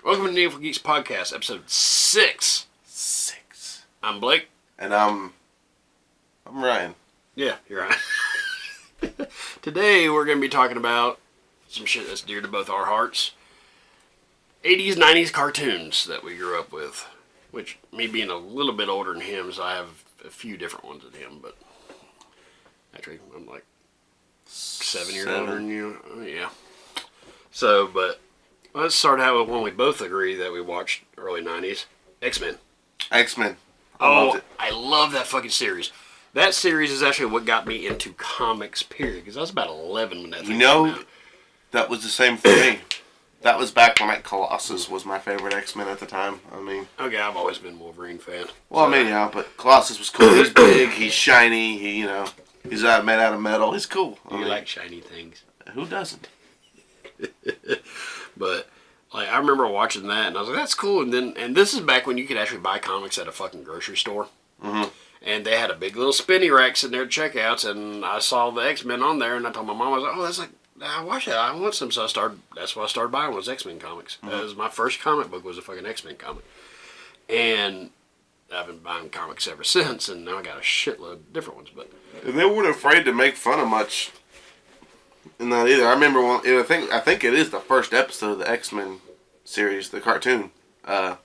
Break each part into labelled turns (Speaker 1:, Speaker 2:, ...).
Speaker 1: Welcome to Needful Geeks Podcast, episode 6. I'm Blake.
Speaker 2: And I'm Ryan.
Speaker 1: Yeah, you're right. Today we're going to be talking about some shit that's dear to both our hearts. 80s, 90s cartoons that we grew up with. Which, me being a little bit older than him, so I have a few different ones than him, but... Actually, I'm like 7 years older than you. Yeah. So, but... Let's start out with one we both agree that we watched early 90s. X-Men.
Speaker 2: X-Men.
Speaker 1: I love that fucking series. That series is actually what got me into comics, period. Because I was about 11 when that thing came out.
Speaker 2: That was the same for me. That was back when like Colossus was my favorite X-Men at the time. I mean...
Speaker 1: Okay, I've always been a Wolverine fan.
Speaker 2: Well, I mean, yeah, but Colossus was cool. He's big, he's shiny, he's made out of metal. He's cool.
Speaker 1: You like shiny things.
Speaker 2: Who doesn't?
Speaker 1: But like I remember watching that, and I was like, "That's cool." And this is back when you could actually buy comics at a fucking grocery store.
Speaker 2: Mm-hmm.
Speaker 1: And they had a big little spinny rack sitting there at checkouts, and I saw the X-Men on there, and I told my mom, I was like, "Oh, that's like I watch that. I want some." So that's what I started buying was X-Men comics.
Speaker 2: Mm-hmm.
Speaker 1: That was my first comic book was a fucking X-Men comic, and I've been buying comics ever since. And now I got a shitload of different ones. But
Speaker 2: and they weren't afraid to make fun of much. Not either. I remember one. I think it is the first episode of the X-Men series, the cartoon. Morph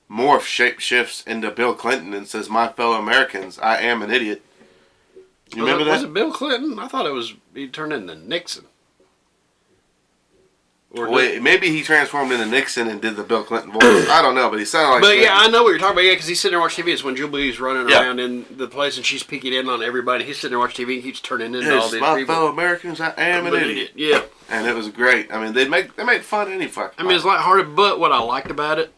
Speaker 2: shapeshifts into Bill Clinton and says, "My fellow Americans, I am an idiot." You remember that?
Speaker 1: Was it Bill Clinton? I thought he turned into Nixon.
Speaker 2: Or wait, maybe he transformed into Nixon and did the Bill Clinton voice. I don't know, but he sounded like.
Speaker 1: But
Speaker 2: Clinton.
Speaker 1: Yeah, I know what you're talking about. Yeah, because he's sitting there watching TV. It's when Jubilee's running around in the place and she's peeking in on everybody. He's sitting there watching TV and keeps turning into all these people.
Speaker 2: My fellow Americans, I am an idiot.
Speaker 1: Yeah,
Speaker 2: and it was great. I mean, they made fun of any fucking.
Speaker 1: I mean, it's lighthearted, but what I liked about it,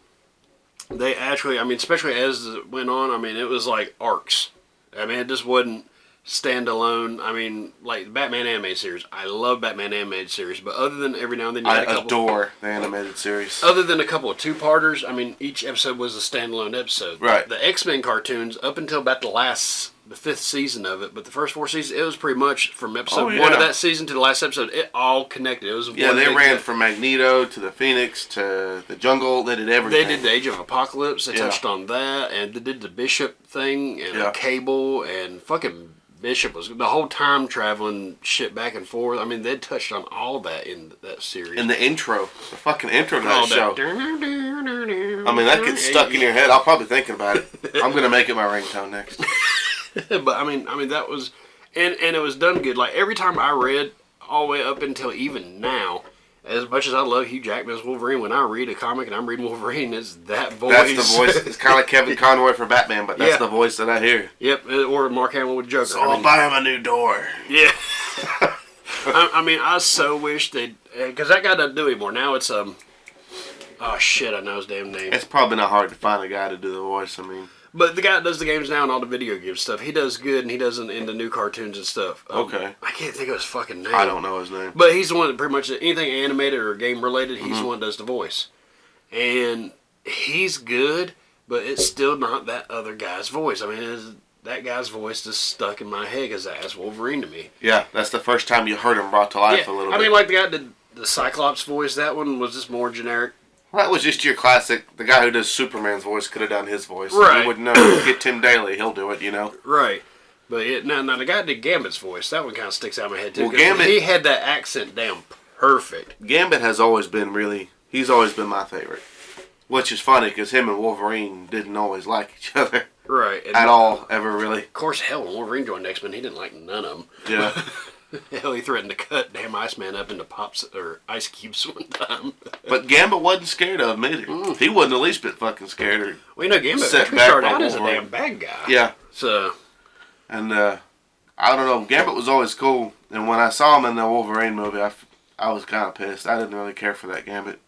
Speaker 1: they actually, I mean, especially as it went on, I mean, it was like arcs. I mean, it just wasn't standalone. I mean, like the Batman animated series. I love Batman animated series, but other than every now and then you had a couple. I
Speaker 2: adore the animated series.
Speaker 1: Other than a couple of two-parters, I mean, each episode was a standalone episode.
Speaker 2: Right.
Speaker 1: The X-Men cartoons, up until about the fifth season of it, but the first 4 seasons, it was pretty much from episode 1 of that season to the last episode. It all connected. It was
Speaker 2: they ran from Magneto to the Phoenix to the Jungle. They did everything.
Speaker 1: They did the Age of Apocalypse. They touched on that, and they did the Bishop thing and Cable and fucking. Bishop was the whole time traveling shit back and forth. I mean, they touched on all that in that series.
Speaker 2: In the intro, the fucking intro to that show. I mean, that gets stuck in your head. I'll probably think about it. I'm gonna make it my ringtone next.
Speaker 1: But I mean that was, and it was done good. Like every time I read, all the way up until even now. As much as I love Hugh Jackman's Wolverine, when I read a comic and I'm reading Wolverine, it's that voice.
Speaker 2: That's the voice. It's kind of like Kevin Conroy for Batman, but that's the voice that I hear.
Speaker 1: Yep, or Mark Hamill with Joker.
Speaker 2: So I'll buy him a new door.
Speaker 1: Yeah. I mean, I so wish they'd... Because that guy doesn't do it anymore. Now it's... Oh, shit, I know his damn name.
Speaker 2: It's probably not hard to find a guy to do the voice, I mean...
Speaker 1: But the guy that does the games now and all the video game stuff, he does good, and he does in the new cartoons and stuff.
Speaker 2: Okay.
Speaker 1: I can't think of his fucking name.
Speaker 2: I don't know his name.
Speaker 1: But he's the one that pretty much, anything animated or game related, he's the one that does the voice. And he's good, but it's still not that other guy's voice. I mean, that guy's voice just stuck in my head because that's Wolverine to me.
Speaker 2: Yeah, that's the first time you heard him brought to life a little bit.
Speaker 1: I mean, like the guy that did the Cyclops voice, that one was just more generic.
Speaker 2: Well, that was just your classic. The guy who does Superman's voice could have done his voice.
Speaker 1: Right.
Speaker 2: You would know. Get Tim Daly, he'll do it,
Speaker 1: Right. But now the guy that did Gambit's voice, that one kind of sticks out in my head, too.
Speaker 2: Well, Gambit...
Speaker 1: He had that accent down perfect.
Speaker 2: Gambit has always been he's always been my favorite. Which is funny, because him and Wolverine didn't always like each other.
Speaker 1: Right.
Speaker 2: At all, ever, really.
Speaker 1: Of course, hell, when Wolverine joined X-Men, he didn't like none of them.
Speaker 2: Yeah.
Speaker 1: Hell, he threatened to cut damn Iceman up into pops or ice cubes one time.
Speaker 2: But Gambit wasn't scared of him either. He wasn't the least bit fucking scared.
Speaker 1: Well, Gambit actually started out as a damn bad guy.
Speaker 2: Yeah.
Speaker 1: So.
Speaker 2: And, I don't know, Gambit was always cool. And when I saw him in the Wolverine movie, I was kind of pissed. I didn't really care for that Gambit.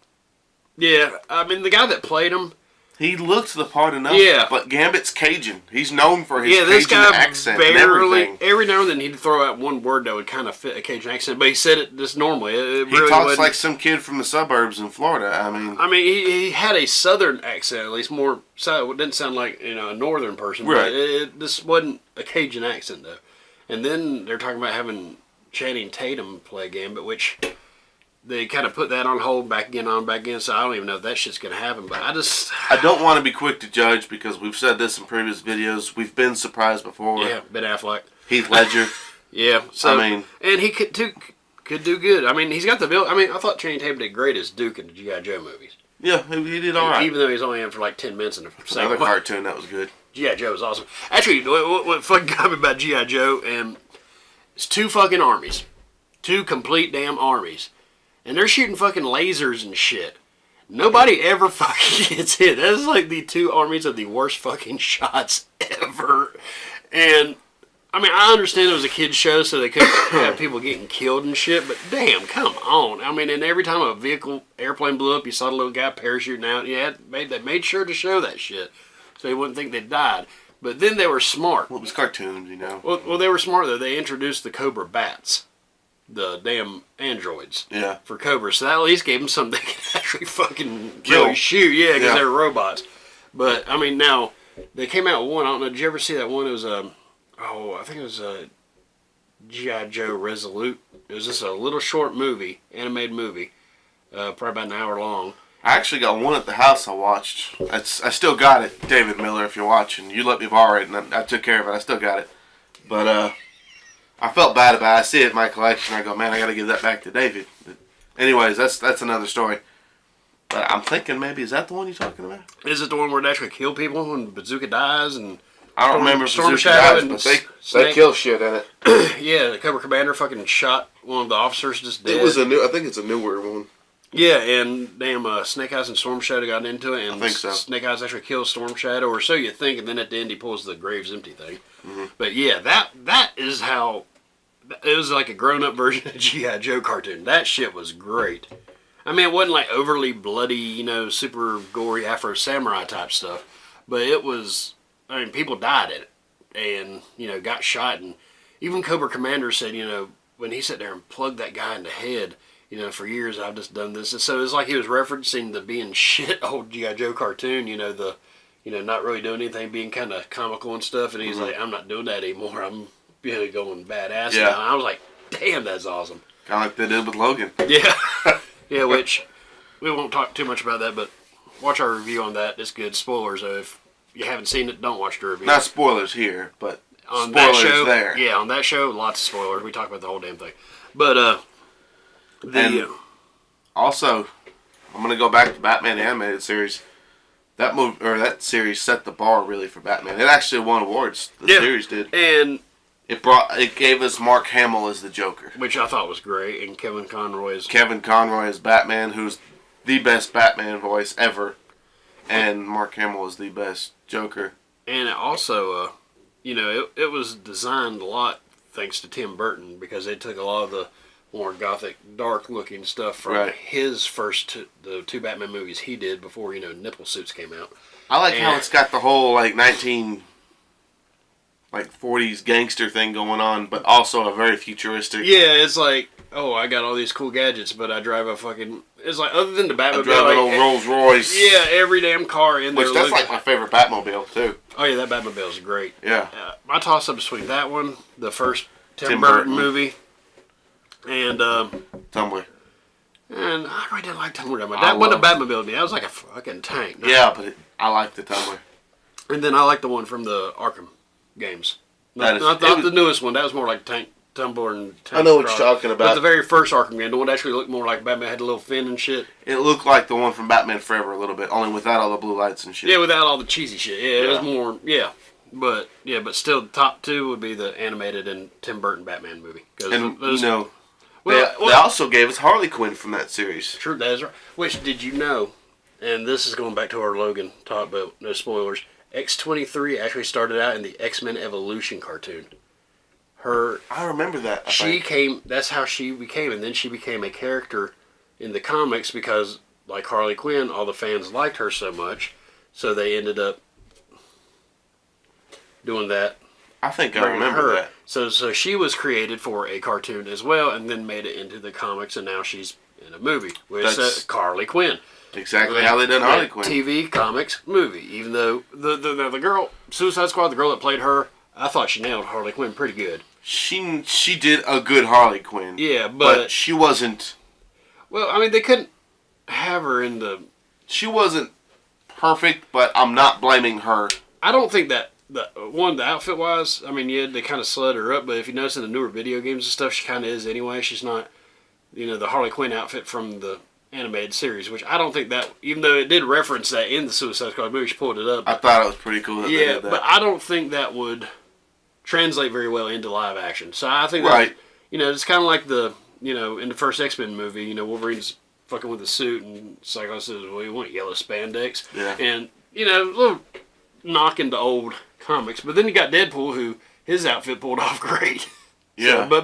Speaker 1: Yeah, I mean, the guy that played him,
Speaker 2: he looked the part enough.
Speaker 1: Yeah.
Speaker 2: But Gambit's Cajun. He's known for his Cajun accent and everything.
Speaker 1: Every now and then he'd throw out one word that would kind of fit a Cajun accent, but he said it just normally.
Speaker 2: He talks like some kid from the suburbs in Florida. I mean,
Speaker 1: he had a southern accent, at least more. So it didn't sound like a northern person.
Speaker 2: Right.
Speaker 1: But this wasn't a Cajun accent though. And then they're talking about having Channing Tatum play Gambit, which they kind of put that on hold, back again. So I don't even know if that shit's gonna happen. But
Speaker 2: I don't want to be quick to judge because we've said this in previous videos. We've been surprised before.
Speaker 1: Yeah, Ben Affleck,
Speaker 2: Heath Ledger.
Speaker 1: yeah. So
Speaker 2: I mean,
Speaker 1: and he could do good. I mean, he's got the bill. I mean, I thought Channing Tatum did great as Duke in the G.I. Joe movies.
Speaker 2: Yeah, he did all right.
Speaker 1: Even though he's only in for like 10 minutes in the second
Speaker 2: Another
Speaker 1: one.
Speaker 2: cartoon that was good.
Speaker 1: G.I. Joe was awesome. Actually, what fucking got me about G.I. Joe, and it's two fucking armies. Two complete damn armies. And they're shooting fucking lasers and shit. Nobody ever fucking gets hit. That is like the two armies of the worst fucking shots ever. And, I mean, I understand it was a kid's show, so they couldn't have people getting killed and shit, but damn, come on. I mean, and every time a airplane blew up, you saw the little guy parachuting out. Yeah, they made sure to show that shit, so they wouldn't think they died. But then they were smart.
Speaker 2: Well, it was cartoons, you know.
Speaker 1: Well, they were smart, though. They introduced the Cobra bats. The damn androids.
Speaker 2: Yeah.
Speaker 1: For Cobra. So that at least gave them something they could actually fucking
Speaker 2: Kill.
Speaker 1: really shoot. Yeah, because
Speaker 2: Yeah.
Speaker 1: they're robots. But, I mean, now, they came out with one. I don't know, did you ever see that one? It was, I think it was a G.I. Joe Resolute. It was just a little short movie, animated movie. Probably about an hour long.
Speaker 2: I actually got one at the house I watched. I still got it, David Miller, if you're watching. You let me borrow it, and I took care of it. I still got it. But, I felt bad about it. I see it in my collection. I go, man, I got to give that back to David. But anyways, that's another story. But I'm thinking maybe, is that the one you're talking about?
Speaker 1: Is it the one where they actually kill people and Bazooka dies? And
Speaker 2: I don't remember
Speaker 1: Storm
Speaker 2: Bazooka
Speaker 1: Shadow
Speaker 2: dies,
Speaker 1: and
Speaker 2: but they
Speaker 1: Snake?
Speaker 2: kill shit in it.
Speaker 1: Yeah, the Cobra Commander fucking shot one of the officers just dead.
Speaker 2: I think it's a newer one.
Speaker 1: Yeah, and damn, Snake Eyes and Storm Shadow got into it, and
Speaker 2: I think so.
Speaker 1: Snake Eyes actually kills Storm Shadow, or so you think, and then at the end he pulls the Graves Empty thing.
Speaker 2: Mm-hmm.
Speaker 1: But yeah, that is how... It was like a grown-up version of G.I. Joe cartoon. That shit was great. I mean, it wasn't like overly bloody, super gory Afro Samurai type stuff. But it was... I mean, people died in it. And, got shot. And even Cobra Commander said, when he sat there and plugged that guy in the head, for years I've just done this. And so it's like he was referencing the being shit old G.I. Joe cartoon, not really doing anything, being kind of comical and stuff. And he's like, I'm not doing that anymore. I'm going badass.
Speaker 2: Yeah.
Speaker 1: Now. And I was like, damn, that's awesome.
Speaker 2: Kind of like they did with Logan.
Speaker 1: Yeah. Yeah, which we won't talk too much about that, but watch our review on that. It's good. Spoilers, though. If you haven't seen it, don't watch the review.
Speaker 2: Not spoilers here, but
Speaker 1: on
Speaker 2: spoilers
Speaker 1: that show,
Speaker 2: there.
Speaker 1: Yeah, on that show, lots of spoilers. We talk about the whole damn thing. But,
Speaker 2: also, I'm going to go back to Batman the Animated Series. That series set the bar really for Batman. It actually won awards. The series did.
Speaker 1: And
Speaker 2: it gave us Mark Hamill as the Joker,
Speaker 1: which I thought was great, and Kevin Conroy
Speaker 2: as Batman, who's the best Batman voice ever, and Mark Hamill is the best Joker.
Speaker 1: And it also, it was designed a lot thanks to Tim Burton, because they took a lot of the more gothic, dark-looking stuff from his the two Batman movies he did before, nipple suits came out.
Speaker 2: I like how it's got the whole, 40s gangster thing going on, but also a very futuristic...
Speaker 1: Yeah, it's like, oh, I got all these cool gadgets, but I drive a fucking... It's like, other than the Batmobile...
Speaker 2: I drive an old Rolls Royce.
Speaker 1: Yeah, every damn car in there...
Speaker 2: Which, that's my favorite Batmobile, too.
Speaker 1: Oh, yeah, that Batmobile is great.
Speaker 2: Yeah.
Speaker 1: My toss-up between that one, the first Tim Burton movie, and...
Speaker 2: Tumbler.
Speaker 1: And I really didn't like Tumbler that much. That wasn't a Batmobile to me. That was like a fucking tank.
Speaker 2: Yeah, but I like the Tumbler.
Speaker 1: And then I like the one from the Arkham games. Not the newest one. That was more like Tumbler and Tank.
Speaker 2: I know what you're talking about.
Speaker 1: But the very first Arkham game, the one that actually looked more like Batman, had a little fin and shit.
Speaker 2: It looked like the one from Batman Forever a little bit, only without all the blue lights and shit.
Speaker 1: Yeah, without all the cheesy shit. Yeah, it was more, But still, the top two would be the animated and Tim Burton Batman movie.
Speaker 2: And,
Speaker 1: they
Speaker 2: also gave us Harley Quinn from that series.
Speaker 1: True, that is right. Which, did you know, and this is going back to our Logan talk, but no spoilers, X-23 actually started out in the X-Men Evolution cartoon.
Speaker 2: I remember that.
Speaker 1: That's how she became, and then she became a character in the comics because, like Harley Quinn, all the fans liked her so much, so they ended up doing that.
Speaker 2: I think I remember that.
Speaker 1: So she was created for a cartoon as well, and then made it into the comics, and now she's in a movie with Harley Quinn.
Speaker 2: Exactly how they done Harley Quinn.
Speaker 1: TV, comics, movie. Even though the girl, Suicide Squad, the girl that played her, I thought she nailed Harley Quinn pretty good.
Speaker 2: She did a good Harley Quinn.
Speaker 1: Yeah, but
Speaker 2: she wasn't.
Speaker 1: Well, I mean, they couldn't have her in the...
Speaker 2: She wasn't perfect, but I'm not blaming her.
Speaker 1: I don't think that, the outfit-wise, I mean, yeah, they kind of slid her up, but if you notice in the newer video games and stuff, she kind of is anyway. She's not, the Harley Quinn outfit from the animated series, which I don't think that, even though it did reference that in the Suicide Squad movie, she pulled it up.
Speaker 2: I thought it was pretty cool that they did that.
Speaker 1: But I don't think that would translate very well into live action. So I think
Speaker 2: right.
Speaker 1: that, it's kind of like the, in the first X-Men movie, Wolverine's fucking with the suit and Cyclops says, well, you want yellow spandex.
Speaker 2: Yeah.
Speaker 1: And, a little knock into old comics. But then you got Deadpool, who his outfit pulled off great.
Speaker 2: Yeah.
Speaker 1: So,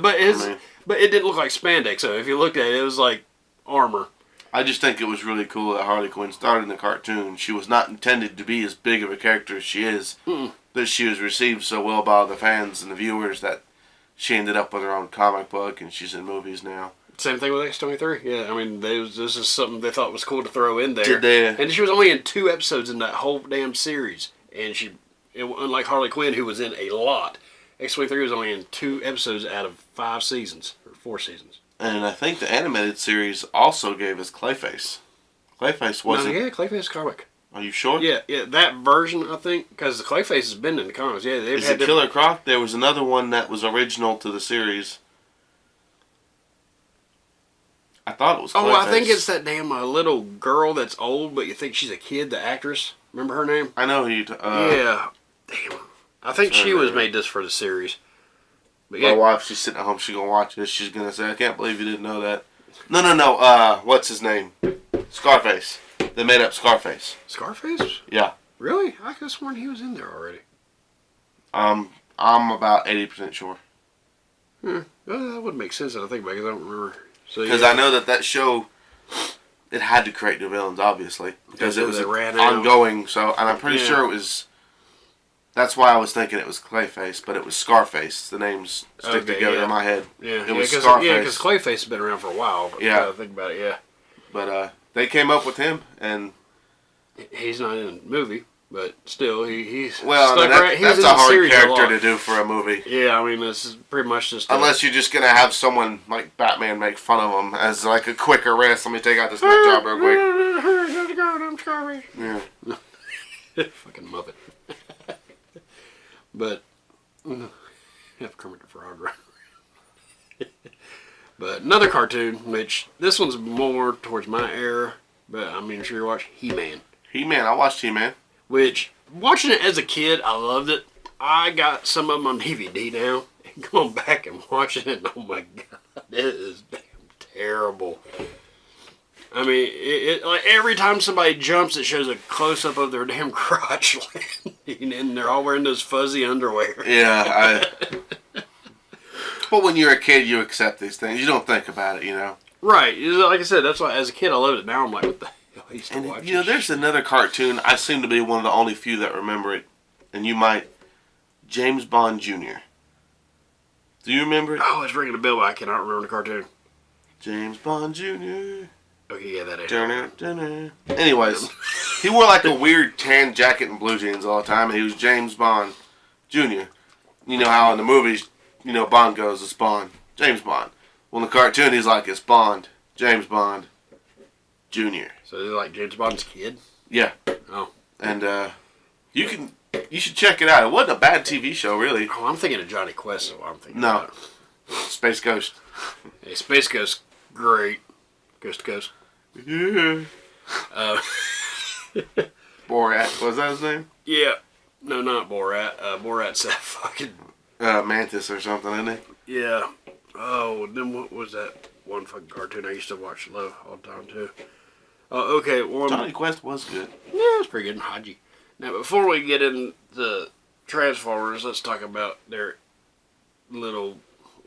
Speaker 1: but it didn't look like spandex. So if you looked at it, it was like armor.
Speaker 2: I just think it was really cool that Harley Quinn started in the cartoon. She was not intended to be as big of a character as she is. But she was received so well by the fans and the viewers that she ended up with her own comic book and she's in movies now. Same
Speaker 1: thing with X-23. Yeah, I mean, this is something they thought was cool to throw in there.
Speaker 2: Did they?
Speaker 1: And she was only in 2 episodes in that whole damn series. And unlike Harley Quinn, who was in a lot, X-23 was only in 2 episodes out of 5 seasons, or 4 seasons.
Speaker 2: And I think the animated series also gave us Clayface. Clayface wasn't...
Speaker 1: No, yeah, Clayface comic.
Speaker 2: Are you sure?
Speaker 1: Yeah, that version, I think, because the Clayface has been in the comics. Yeah, they've
Speaker 2: Is it Killer Croc? There was another one that was original to the series. I thought it was Clayface.
Speaker 1: Oh, I think it's that damn little girl that's old, but you think she's a kid, the actress. Remember her name?
Speaker 2: I know who you...
Speaker 1: yeah. Damn. I think she was made just for the series.
Speaker 2: But yeah. My wife, she's sitting at home, she's going to watch this. She's going to say, I can't believe you didn't know that. No. What's his name? Scarface. They made up Scarface.
Speaker 1: Scarface?
Speaker 2: Yeah.
Speaker 1: Really? I could have sworn he was in there already.
Speaker 2: I'm about 80% sure.
Speaker 1: Well, that wouldn't make sense, I think, because I don't remember.
Speaker 2: Because I know that show, it had to create new villains, obviously. Because it was ongoing, and I'm pretty sure it was... That's why I was thinking it was Clayface, but it was Scarface. The names stick together in my head.
Speaker 1: Yeah,
Speaker 2: it was Scarface.
Speaker 1: Yeah, because Clayface has been around for a while.
Speaker 2: Yeah.
Speaker 1: Think about it, yeah.
Speaker 2: But they came up with him, and...
Speaker 1: He's not in the movie, but still, he's...
Speaker 2: Well, that's a hard character to do for a movie.
Speaker 1: Yeah, I mean, this is pretty much just...
Speaker 2: Unless you're just going to have someone like Batman make fun of him as like a quick arrest. Let me take out this nut job real quick.
Speaker 1: I'm sorry.
Speaker 2: Yeah.
Speaker 1: Fucking Muppet. But... have Kermit the Frog, right? But another cartoon, which this one's more towards my era, but I mean, sure you watch He-Man.
Speaker 2: He-Man, I watched He-Man.
Speaker 1: Which, watching it as a kid, I loved it. I got some of them on DVD now, and going back and watching it, oh my god, it is damn terrible. I mean, like every time somebody jumps, it shows a close-up of their damn crotch, and they're all wearing those fuzzy underwear.
Speaker 2: Yeah, But when you're a kid, you accept these things. You don't think about it,
Speaker 1: Right. Like I said, that's why as a kid I loved it. Now I'm like, what the hell? I used to watch it.
Speaker 2: There's another cartoon. I seem to be one of the only few that remember it, and you might. James Bond Jr. Do you remember it?
Speaker 1: Oh, it's ringing a bell, but I cannot remember the cartoon.
Speaker 2: James Bond Jr.
Speaker 1: Okay, yeah, that ain't.
Speaker 2: Anyways, he wore like a weird tan jacket and blue jeans all the time, and he was James Bond Jr. You know how in the movies, Bond goes, it's Bond, James Bond. Well, in the cartoon, he's like, it's Bond, James Bond Jr.
Speaker 1: So they're like James Bond's kid?
Speaker 2: Yeah.
Speaker 1: Oh.
Speaker 2: And you should check it out. It wasn't a bad TV show, really.
Speaker 1: Oh, I'm thinking of Johnny Quest, is what I'm thinking
Speaker 2: No.
Speaker 1: about.
Speaker 2: Space Ghost.
Speaker 1: Hey, Space Ghost, great. Ghost to Ghost.
Speaker 2: Yeah. Borat, was that his name?
Speaker 1: Yeah. No, not Borat. Borat's that fucking...
Speaker 2: Mantis or something, isn't it?
Speaker 1: Yeah. Oh, then what was that one fucking cartoon I used to watch all the time, too? Okay,
Speaker 2: Johnny Quest was good.
Speaker 1: Yeah, it was pretty good. Haji. Now, before we get into Transformers, let's talk about their little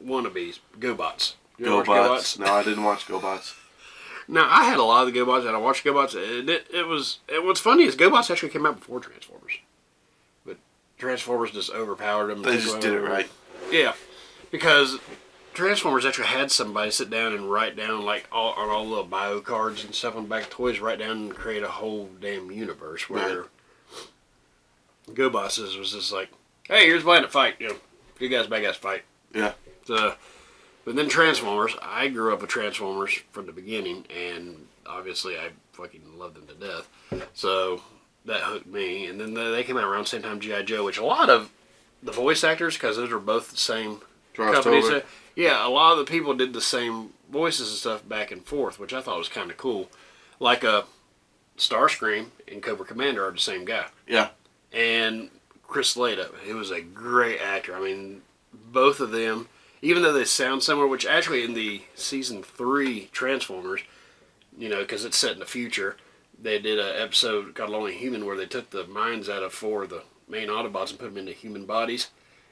Speaker 1: wannabes, GoBots.
Speaker 2: GoBots? No, I didn't watch GoBots.
Speaker 1: Now, I had a lot of the GoBots, and I watched GoBots, and what's funny is GoBots actually came out before Transformers. But Transformers just overpowered them.
Speaker 2: They just did it right.
Speaker 1: Yeah, because Transformers actually had somebody sit down and write down, like, on all the little bio cards and stuff on the back of toys, write down and create a whole damn universe where GoBots was just like, hey, here's a planet fight, good guys, bad guys fight.
Speaker 2: Yeah.
Speaker 1: So, But then Transformers, I grew up with Transformers from the beginning, and obviously I fucking love them to death. So that hooked me. And then they came out around the same time G.I. Joe, which a lot of the voice actors, because those are both the same companies. Yeah, a lot of the people did the same voices and stuff back and forth, which I thought was kind of cool. Like Starscream and Cobra Commander are the same guy.
Speaker 2: Yeah.
Speaker 1: And Chris Leda, he was a great actor. I mean, both of them, even though they sound similar, which actually in the season 3 Transformers, you know, because it's set in the future, they did an episode called Only Human where they took the minds out of 4 of the main Autobots and put them into human bodies.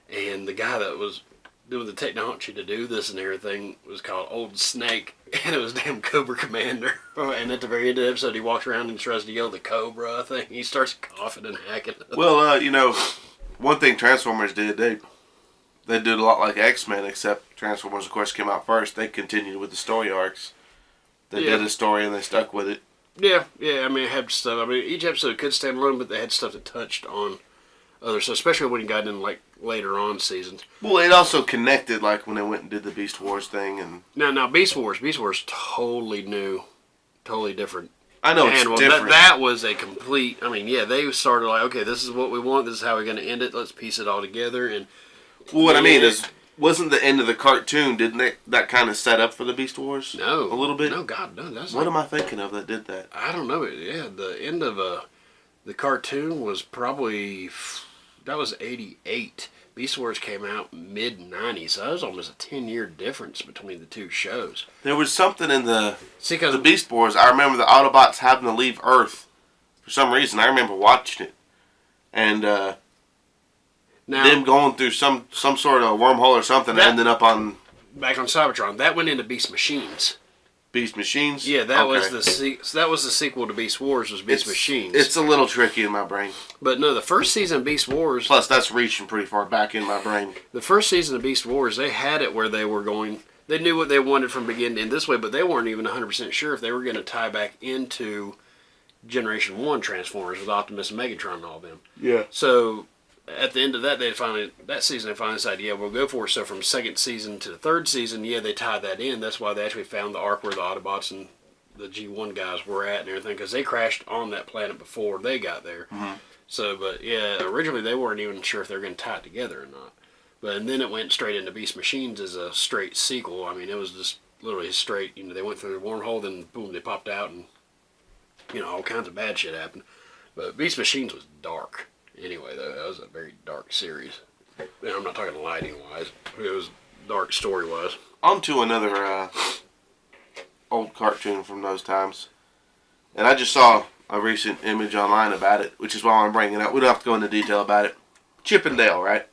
Speaker 1: And the guy that was doing the technology to do this and everything was called Old Snake, and it was damn Cobra Commander. And at the very end of the episode, he walks around and tries to yell the Cobra thing. He starts coughing and hacking.
Speaker 2: Well, you know, one thing Transformers did, they did a lot like X-Men, except Transformers, of course, came out first. They continued with the story arcs. They did a story and they stuck with it.
Speaker 1: Yeah. I mean, it had stuff. I mean, each episode could stand alone, but they had stuff that touched on other stuff, especially when you got in like later on seasons.
Speaker 2: Well, it also connected, like when they went and did the Beast Wars thing, and
Speaker 1: now Beast Wars, totally new, totally different.
Speaker 2: I know it's different.
Speaker 1: That was a complete. I mean, yeah, they started like, okay, this is what we want. This is how we're going to end it. Let's piece it all together. And
Speaker 2: well, what I mean is, wasn't the end of the cartoon? Didn't that kind of set up for the Beast Wars?
Speaker 1: No,
Speaker 2: a little bit.
Speaker 1: No, God, no. That's
Speaker 2: what am I thinking of that did that?
Speaker 1: I don't know. Yeah, the end of the cartoon was probably. That was 88. Beast Wars came out mid-90s, so that was almost a 10-year difference between the two shows.
Speaker 2: There was something in the Beast Wars. I remember the Autobots having to leave Earth for some reason. I remember watching it. And them going through some sort of wormhole or something and ended up on...
Speaker 1: Back on Cybertron. That went into Beast Machines.
Speaker 2: Beast Machines?
Speaker 1: Yeah, that was the sequel to Beast Wars, was Beast Machines.
Speaker 2: It's a little tricky in my brain.
Speaker 1: But no, the first season of Beast Wars...
Speaker 2: Plus, that's reaching pretty far back in my brain.
Speaker 1: The first season of Beast Wars, they had it where they were going... They knew what they wanted from beginning to end this way, but they weren't even 100% sure if they were going to tie back into Generation 1 Transformers with Optimus and Megatron and all them.
Speaker 2: Yeah.
Speaker 1: So... At the end of that, that season, they finally decided, yeah, we'll go for it. So from second season to the third season, yeah, they tied that in. That's why they actually found the arc where the Autobots and the G1 guys were at and everything, because they crashed on that planet before they got there.
Speaker 2: Mm-hmm.
Speaker 1: So, but yeah, originally they weren't even sure if they were going to tie it together or not. But and then it went straight into Beast Machines as a straight sequel. I mean, it was just literally straight. You know, they went through the wormhole, then boom, they popped out, and you know, all kinds of bad shit happened. But Beast Machines was dark. Anyway, though, that was a very dark series. And I'm not talking lighting-wise. It was dark story-wise.
Speaker 2: On to another old cartoon from those times. And I just saw a recent image online about it, which is why I'm bringing it up. We don't have to go into detail about it. Chip and Dale, right?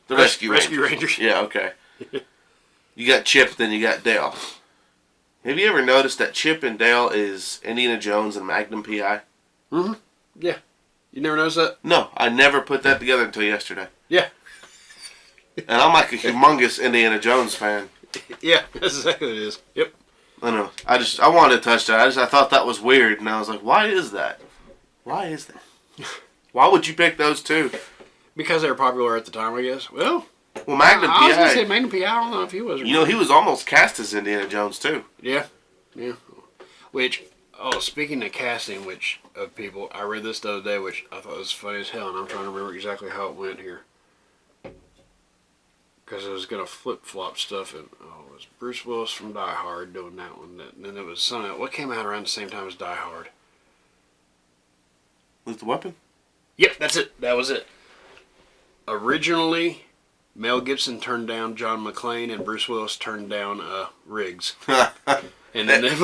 Speaker 2: The Rescue
Speaker 1: Rangers.
Speaker 2: Yeah, okay. You got Chip, then you got Dale. Have you ever noticed that Chip and Dale is Indiana Jones and Magnum P.I.?
Speaker 1: Mm-hmm. Yeah. You never noticed that?
Speaker 2: No, I never put that together until yesterday.
Speaker 1: Yeah.
Speaker 2: And I'm like a humongous Indiana Jones fan.
Speaker 1: Yeah, that's exactly what it is. Yep.
Speaker 2: I know. I wanted to touch that. I thought that was weird, and I was like, why is that? Why is that? Why would you pick those two?
Speaker 1: Because they were popular at the time, I guess. Well,
Speaker 2: Magnum P.I.
Speaker 1: I was going to say Magnum P.I. I don't know if he was.
Speaker 2: You know, he was almost cast as Indiana Jones, too.
Speaker 1: Yeah. Which... Oh, speaking of casting, of people, I read this the other day, which I thought was funny as hell, and I'm trying to remember exactly how it went here. Because it was going to flip-flop stuff, and it was Bruce Willis from Die Hard doing that one. And then it was something, what came out around the same time as Die Hard?
Speaker 2: Lethal Weapon?
Speaker 1: Yep, that's it. That was it. Originally, Mel Gibson turned down John McClane, and Bruce Willis turned down Riggs. And then they...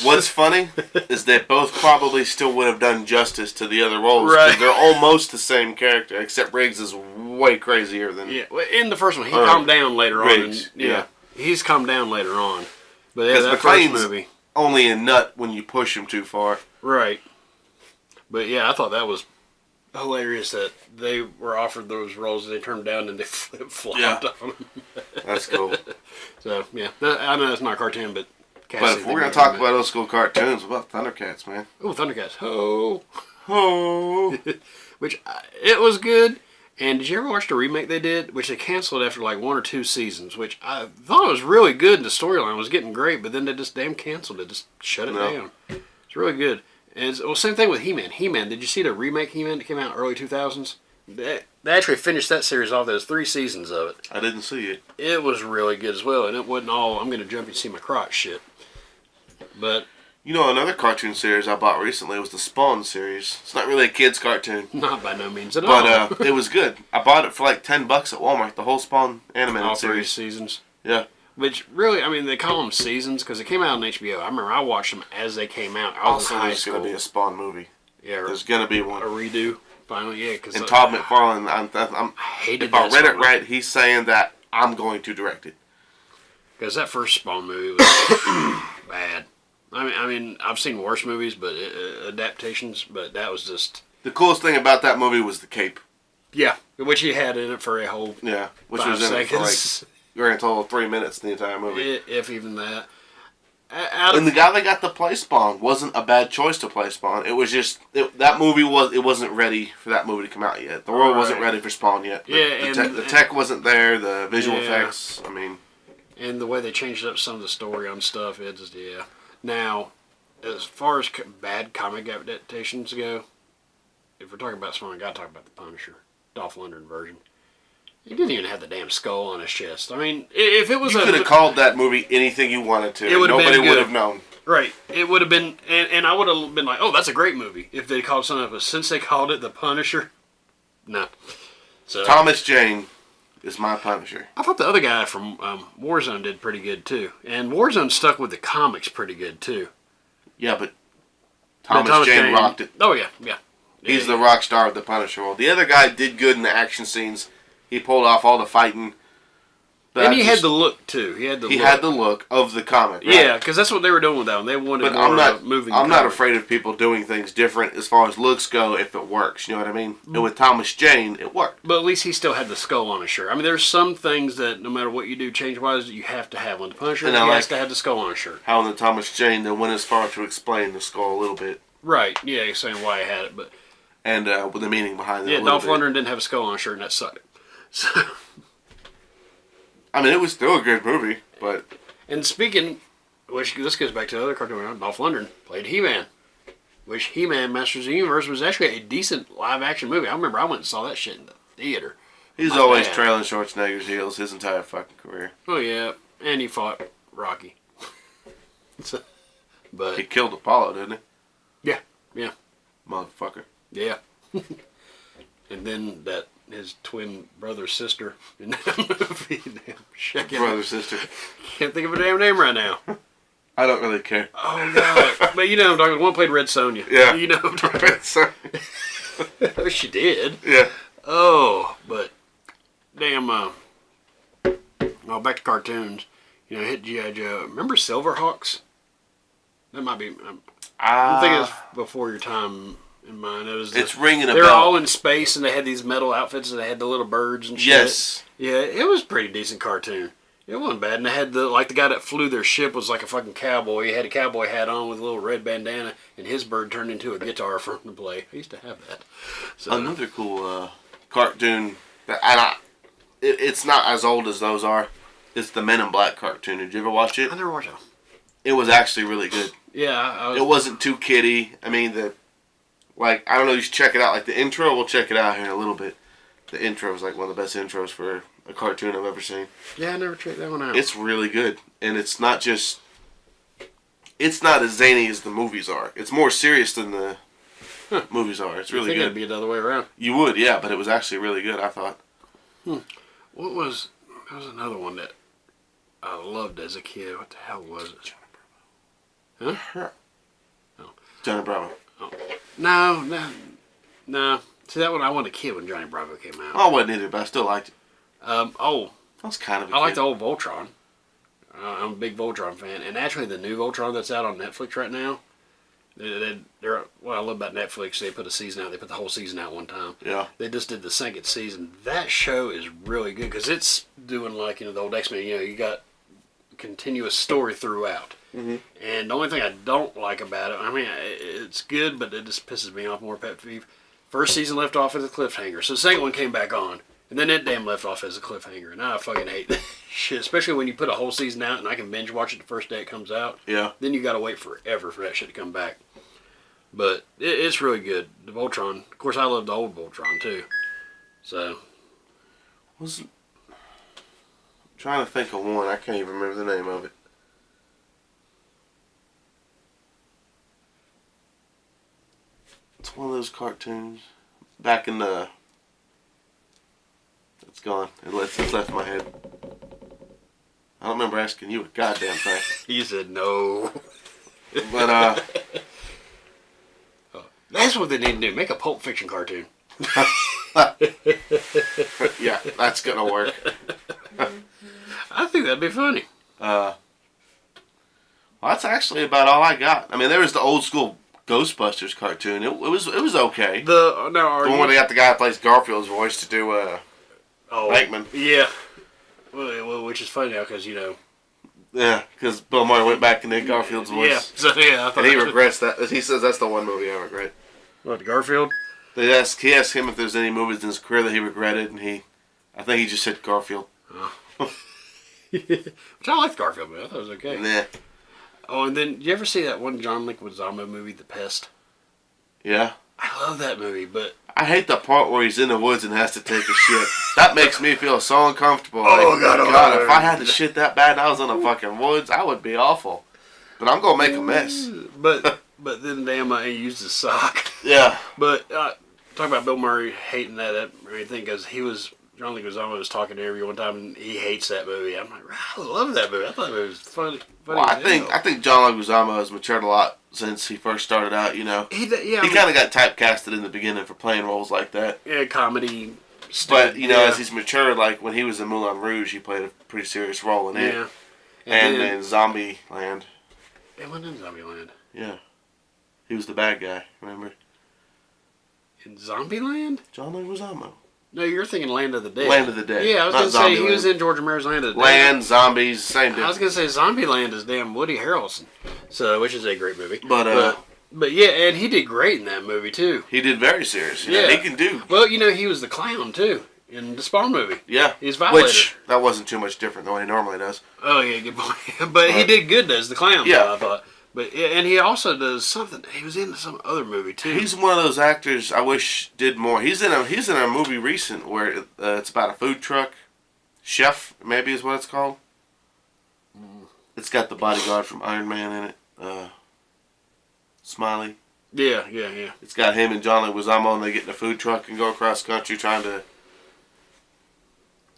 Speaker 2: What's funny is they both probably still would have done justice to the other roles.
Speaker 1: Right.
Speaker 2: They're almost the same character, except Riggs is way crazier than...
Speaker 1: Yeah, well, in the first one, he calmed down later
Speaker 2: Riggs,
Speaker 1: on. And, he's calmed down later on. But yeah, that
Speaker 2: McClane's
Speaker 1: first movie...
Speaker 2: only a nut when you push him too far.
Speaker 1: Right. But yeah, I thought that was hilarious that they were offered those roles and they turned down and they flip-flopped on them.
Speaker 2: That's cool.
Speaker 1: So, yeah. I know that's not a cartoon, but...
Speaker 2: But if we're going to talk about old school cartoons, what about Thundercats, man?
Speaker 1: Oh, Thundercats. Ho!
Speaker 2: Ho!
Speaker 1: Which, it was good. And did you ever watch the remake they did, which they canceled after like 1 or 2 seasons, which I thought was really good and the storyline was getting great, but then they just damn canceled it, just shut it down. It's really good. And same thing with He-Man. He-Man, did you see the remake He-Man that came out early 2000s? They actually finished that series off. There's 3 seasons of it.
Speaker 2: I didn't see it.
Speaker 1: It was really good as well, and it wasn't all I'm going to jump and see my crotch shit. But
Speaker 2: you know, another cartoon series I bought recently was the Spawn series. It's not really a kid's cartoon.
Speaker 1: Not by no means at all.
Speaker 2: But it was good. I bought it for like $10 at Walmart, the whole Spawn animated
Speaker 1: all
Speaker 2: series.
Speaker 1: 3 seasons.
Speaker 2: Yeah.
Speaker 1: Which really, I mean, they call them seasons because they came out on HBO. I remember I watched them as they came out. I was
Speaker 2: Also,
Speaker 1: in high
Speaker 2: there's
Speaker 1: school.
Speaker 2: going to be a Spawn movie.
Speaker 1: Yeah,
Speaker 2: there's going to be one.
Speaker 1: A redo, finally, yeah. Cause
Speaker 2: and Todd McFarlane, if I read it right, he's saying that I'm going to direct it.
Speaker 1: Because that first Spawn movie was bad. I mean, I've seen worse movies, but adaptations, but that was just...
Speaker 2: The coolest thing about that movie was the cape.
Speaker 1: Yeah, which he had in it for a whole
Speaker 2: which
Speaker 1: 5
Speaker 2: was in
Speaker 1: seconds.
Speaker 2: it for like, grand total of 3 minutes in the entire movie.
Speaker 1: If even that.
Speaker 2: And the guy that got to play Spawn wasn't a bad choice to play Spawn. It was just that movie wasn't ready for that movie to come out yet. The world wasn't ready for Spawn yet. The tech wasn't there. The visual effects. I mean,
Speaker 1: and the way they changed up some of the story on stuff, it just Now, as far as bad comic adaptations go, if we're talking about Spawn, I gotta talk about the Punisher, Dolph Lundgren version. He didn't even have the damn skull on his chest. I mean, if it was
Speaker 2: you could have called that movie anything you wanted to. Nobody would have known.
Speaker 1: Right. It would have been, and I would have been like, oh, that's a great movie if they called something. But since they called it the Punisher, no. So
Speaker 2: Thomas Jane is my Punisher.
Speaker 1: I thought the other guy from Warzone did pretty good too, and Warzone stuck with the comics pretty good too.
Speaker 2: Yeah, but Thomas Jane rocked it.
Speaker 1: Oh yeah.
Speaker 2: He's the rock star of the Punisher role. The other guy did good in the action scenes. He pulled off all the fighting.
Speaker 1: And he had the look too. He had the
Speaker 2: look of the comic. Right?
Speaker 1: Yeah, because that's what they were doing with that one. They wanted more moving.
Speaker 2: I'm not afraid of people doing things different as far as looks go if it works. You know what I mean? And with Thomas Jane, it worked.
Speaker 1: But at least he still had the skull on his shirt. I mean, there's some things that no matter what you do change-wise, you have to have on the Punisher. He has to have the skull on his shirt.
Speaker 2: How in the Thomas Jane, they went as far to explain the skull a little bit.
Speaker 1: Right. Yeah, he's saying why he had it, but
Speaker 2: and with the meaning behind it.
Speaker 1: Yeah, Dolph Lundgren didn't have a skull on his shirt, and that sucked. So.
Speaker 2: I mean, it was still a good movie, but...
Speaker 1: And speaking, which this goes back to the other cartoon, Dolph Lundgren played He-Man, which He-Man Masters of the Universe was actually a decent live-action movie. I remember I went and saw that shit in the theater.
Speaker 2: He's always trailing Schwarzenegger's heels his entire fucking career.
Speaker 1: Oh, yeah, and he fought Rocky. But
Speaker 2: he killed Apollo, didn't
Speaker 1: he? Yeah.
Speaker 2: Motherfucker.
Speaker 1: Yeah. And then his twin brother-sister in that movie. Damn,
Speaker 2: brother-sister.
Speaker 1: Can't think of a damn name right now.
Speaker 2: I don't really care.
Speaker 1: Oh, God. But you know I'm talking. One played Red Sonja.
Speaker 2: Yeah.
Speaker 1: You know I'm talking.
Speaker 2: Red Sonja.
Speaker 1: Oh, she did.
Speaker 2: Yeah.
Speaker 1: Oh, but damn. Back to cartoons. You know, hit G.I. Joe. Remember Silverhawks? That might be. I'm thinking it's before your time. In mine,
Speaker 2: it's ringing a bell.
Speaker 1: They were all in space, and they had these metal outfits, and they had the little birds and shit.
Speaker 2: Yes.
Speaker 1: Yeah, it was a pretty decent cartoon. It wasn't bad, and they had the guy that flew their ship was like a fucking cowboy. He had a cowboy hat on with a little red bandana, and his bird turned into a guitar for him to play. I used to have that. So,
Speaker 2: another cool cartoon that it's not as old as those are. It's the Men in Black cartoon. Did you ever watch it?
Speaker 1: I never watched it.
Speaker 2: It was actually really good.
Speaker 1: Yeah,
Speaker 2: it wasn't too kiddie. I mean I don't know, you should check it out. Like, the intro, we'll check it out here in a little bit. The intro is, like, one of the best intros for a cartoon I've ever seen.
Speaker 1: Yeah, I never checked that one out.
Speaker 2: It's really good. And it's not as zany as the movies are. It's more serious than the movies are. It's really good.
Speaker 1: It'd be the other way around.
Speaker 2: You would, yeah, but it was actually really good, I thought.
Speaker 1: There was another one that I loved as a kid. What the hell was it? Huh?
Speaker 2: No. Johnny Bravo.
Speaker 1: Oh. No. See, that one I wasn't a kid when Johnny Bravo came out.
Speaker 2: I wasn't either, but I still liked it.
Speaker 1: I
Speaker 2: was kind of a
Speaker 1: I
Speaker 2: kid.
Speaker 1: like the old Voltron. I'm a big Voltron fan. And actually, the new Voltron that's out on Netflix right now, what I love about Netflix, they put a season out. They put the whole season out one time.
Speaker 2: Yeah.
Speaker 1: They just did the second season. That show is really good because it's doing like, the old X-Men. You got continuous story throughout. Mm-hmm. And the only thing I don't like about it, I mean, it's good, but it just pisses me off more. Pet peeve. First season left off as a cliffhanger. So the second one came back on. And then it damn left off as a cliffhanger. And I fucking hate that shit. Especially when you put a whole season out and I can binge watch it the first day it comes out.
Speaker 2: Yeah.
Speaker 1: Then you gotta wait forever for that shit to come back. But it's really good. The Voltron. Of course, I love the old Voltron too. So.
Speaker 2: I'm trying to think of one. I can't even remember the name of it. It's one of those cartoons. Back in the... It's gone. It's left my head. I don't remember asking you a goddamn thing.
Speaker 1: You said no.
Speaker 2: But,
Speaker 1: That's what they need to do. Make a Pulp Fiction cartoon.
Speaker 2: yeah, that's gonna work.
Speaker 1: I think that'd be funny.
Speaker 2: Well, that's actually about all I got. I mean, there was the old school Ghostbusters cartoon. It was okay. The one where they got the guy that plays Garfield's voice to do Bankman.
Speaker 1: Yeah. Well, which is funny now because
Speaker 2: Yeah, because Bill Murray went back and did Garfield's voice.
Speaker 1: Yeah. So yeah,
Speaker 2: and he regrets that. He says that's the one movie I regret.
Speaker 1: What, Garfield?
Speaker 2: He asked him if there's any movies in his career that he regretted, and I think he just said Garfield.
Speaker 1: Oh. Which I liked Garfield, but I thought it was okay.
Speaker 2: Yeah.
Speaker 1: Oh, and then, did you ever see that one John Leguizamo movie, The Pest?
Speaker 2: Yeah.
Speaker 1: I love that movie, but...
Speaker 2: I hate the part where he's in the woods and has to take a shit. That makes me feel so uncomfortable.
Speaker 1: Oh, God.
Speaker 2: If I had to shit that bad and I was in the fucking woods, I would be awful. But I'm going to make a mess.
Speaker 1: But then, damn, I used his sock.
Speaker 2: Yeah.
Speaker 1: But, talk about Bill Murray hating that thing, because John Leguizamo was talking to Avery one time, and he hates that movie. I'm like, I love that movie. I thought it was funny.
Speaker 2: Well, I think John Leguizamo has matured a lot since he first started out. He kind of got typecasted in the beginning for playing roles like that.
Speaker 1: Yeah, comedy.
Speaker 2: But as he's matured, like when he was in Moulin Rouge, he played a pretty serious role in it.
Speaker 1: Yeah.
Speaker 2: And in Zombieland.
Speaker 1: It went in Zombieland.
Speaker 2: Yeah. He was the bad guy. Remember?
Speaker 1: In Zombieland?
Speaker 2: John Leguizamo.
Speaker 1: No, you're thinking Land of the Dead.
Speaker 2: Land of the Dead.
Speaker 1: Yeah, I was going to say he was in George Romero's Land of the Dead.
Speaker 2: Land, zombies, same difference.
Speaker 1: I was going to say Zombieland is damn Woody Harrelson, which is a great movie.
Speaker 2: But
Speaker 1: yeah, and he did great in that movie too.
Speaker 2: He did very serious. Yeah, he can do.
Speaker 1: Well, he was the clown too in the Spawn movie.
Speaker 2: Yeah,
Speaker 1: he's Violator. Which
Speaker 2: that wasn't too much different than what he normally does.
Speaker 1: Oh yeah, good point. But he did good as the clown.
Speaker 2: Yeah,
Speaker 1: though, I thought. But and he also does something. He was in some other movie too.
Speaker 2: He's one of those actors I wish did more. He's in a movie recent where it's about a food truck. Chef, maybe is what it's called. It's got the bodyguard from Iron Man in it. Smiley.
Speaker 1: Yeah.
Speaker 2: It's got him and John Leguizamo, and they get in a food truck and go across country trying to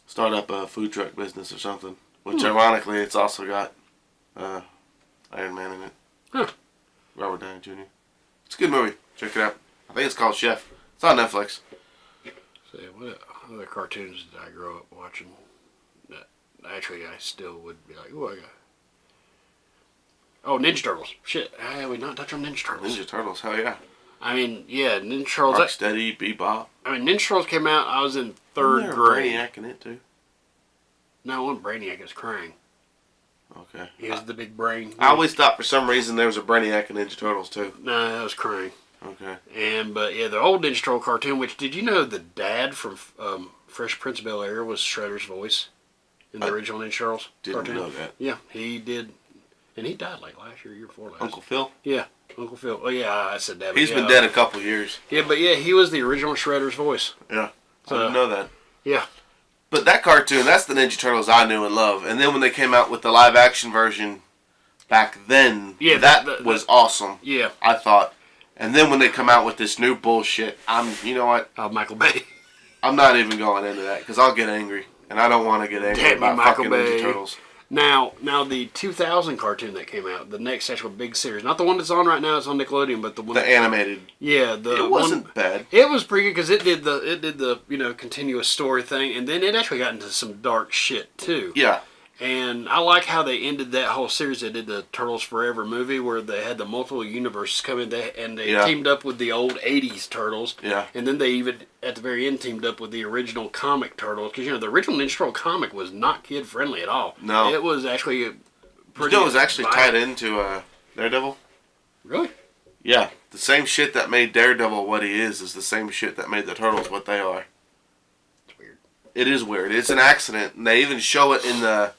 Speaker 2: start up a food truck business or something. Which, ironically, it's also got Iron Man in it.
Speaker 1: Huh.
Speaker 2: Robert Downey Jr. It's a good movie. Check it out. I think it's called Chef. It's on Netflix.
Speaker 1: So, what other cartoons did I grow up watching? That actually I still would be like, oh, I got. Oh, Ninja Turtles. Shit, we not touch on Ninja Turtles.
Speaker 2: Ninja Turtles, hell yeah.
Speaker 1: I mean, yeah, Ninja Turtles.
Speaker 2: Rocksteady, Bebop.
Speaker 1: I mean, Ninja Turtles came out, I was in third grade.
Speaker 2: Brainiac in it, too?
Speaker 1: No, it wasn't Brainiac, it was Krang.
Speaker 2: Okay.
Speaker 1: He has the big brain.
Speaker 2: I always thought for some reason there was a Brainiac in Ninja Turtles, too.
Speaker 1: No, that was Krang.
Speaker 2: Okay.
Speaker 1: But yeah, the old Ninja Turtle cartoon, which, did you know the dad from Fresh Prince of Bel-Air was Shredder's voice in the original Ninja Turtles
Speaker 2: cartoon? Didn't know that.
Speaker 1: Yeah, he did. And he died like last year, year before last.
Speaker 2: Uncle Phil?
Speaker 1: Yeah, Uncle Phil. Oh yeah, I said that.
Speaker 2: He's been dead a couple years.
Speaker 1: Yeah, but yeah, he was the original Shredder's voice.
Speaker 2: Yeah, I didn't know that.
Speaker 1: Yeah.
Speaker 2: But that cartoon, that's the Ninja Turtles I knew and loved. And then when they came out with the live action version back then, that was awesome.
Speaker 1: Yeah.
Speaker 2: I thought. And then when they come out with this new bullshit, you know what?
Speaker 1: Michael Bay.
Speaker 2: I'm not even going into that because I'll get angry. And I don't want to get angry about fucking Ninja Turtles.
Speaker 1: Now the 2000 cartoon that came out, the next actual big series, not the one that's on right now, it's on Nickelodeon, but the one
Speaker 2: animated.
Speaker 1: Yeah,
Speaker 2: it wasn't bad.
Speaker 1: It was pretty good because it did the continuous story thing, and then it actually got into some dark shit too.
Speaker 2: Yeah.
Speaker 1: And I like how they ended that whole series. They did the Turtles Forever movie where they had the multiple universes come in, and they teamed up with the old 80s Turtles.
Speaker 2: Yeah.
Speaker 1: And then they even, at the very end, teamed up with the original comic Turtles. Because, the original Ninja Turtle comic was not kid-friendly at all.
Speaker 2: No.
Speaker 1: It was actually pretty
Speaker 2: it was actually tied into Daredevil.
Speaker 1: Really?
Speaker 2: Yeah, the same shit that made Daredevil what he is the same shit that made the Turtles what they are.
Speaker 1: It's weird.
Speaker 2: It is weird. It's an accident. And they even show it in the...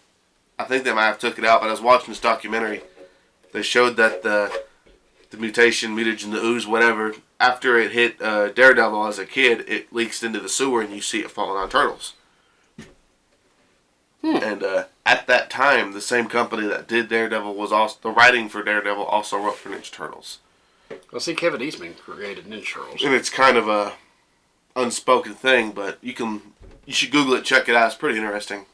Speaker 2: I think they might have took it out, but I was watching this documentary. They showed that the mutation, mutagen, the ooze, whatever, after it hit Daredevil as a kid, it leaks into the sewer and you see it falling on Turtles. And at that time, the same company that did Daredevil was also... The writing for Daredevil also wrote for Ninja Turtles.
Speaker 1: Well, see, Kevin Eastman created Ninja Turtles.
Speaker 2: And it's kind of a unspoken thing, but you should Google it, check it out. It's pretty interesting.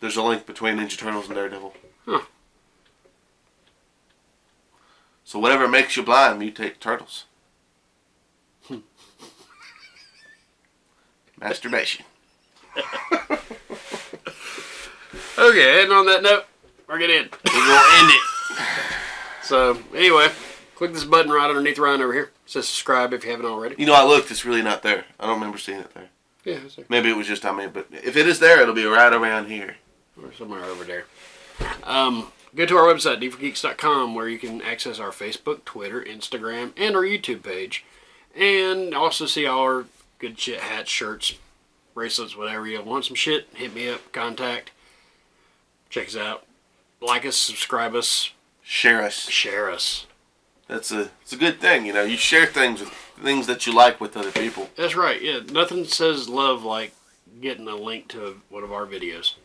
Speaker 2: There's a link between Ninja Turtles and Daredevil.
Speaker 1: Huh.
Speaker 2: So whatever makes you blind, mutate Turtles. Masturbation.
Speaker 1: Okay, and on that note, we're going to end.
Speaker 2: We're going to end it.
Speaker 1: So, anyway, click this button right underneath Ryan over here. It says subscribe if you haven't already.
Speaker 2: You know, I looked. It's really not there. I don't remember seeing it there.
Speaker 1: Yeah, it's there.
Speaker 2: Maybe it was just on me, but if it is there, it'll be right around here.
Speaker 1: Or somewhere over there. Go to our website, needfulgeeks.com, where you can access our Facebook, Twitter, Instagram, and our YouTube page. And also see all our good shit, hats, shirts, bracelets, whatever. You want some shit, hit me up, contact. Check us out. Like us, subscribe us.
Speaker 2: Share us.
Speaker 1: Share us.
Speaker 2: It's a good thing, you know. You share things that you like with other people.
Speaker 1: That's right, yeah. Nothing says love like getting a link to one of our videos.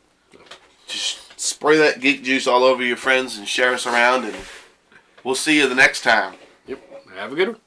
Speaker 2: Just spray that geek juice all over your friends and share us around, and we'll see you the next time.
Speaker 1: Yep. Have a good one.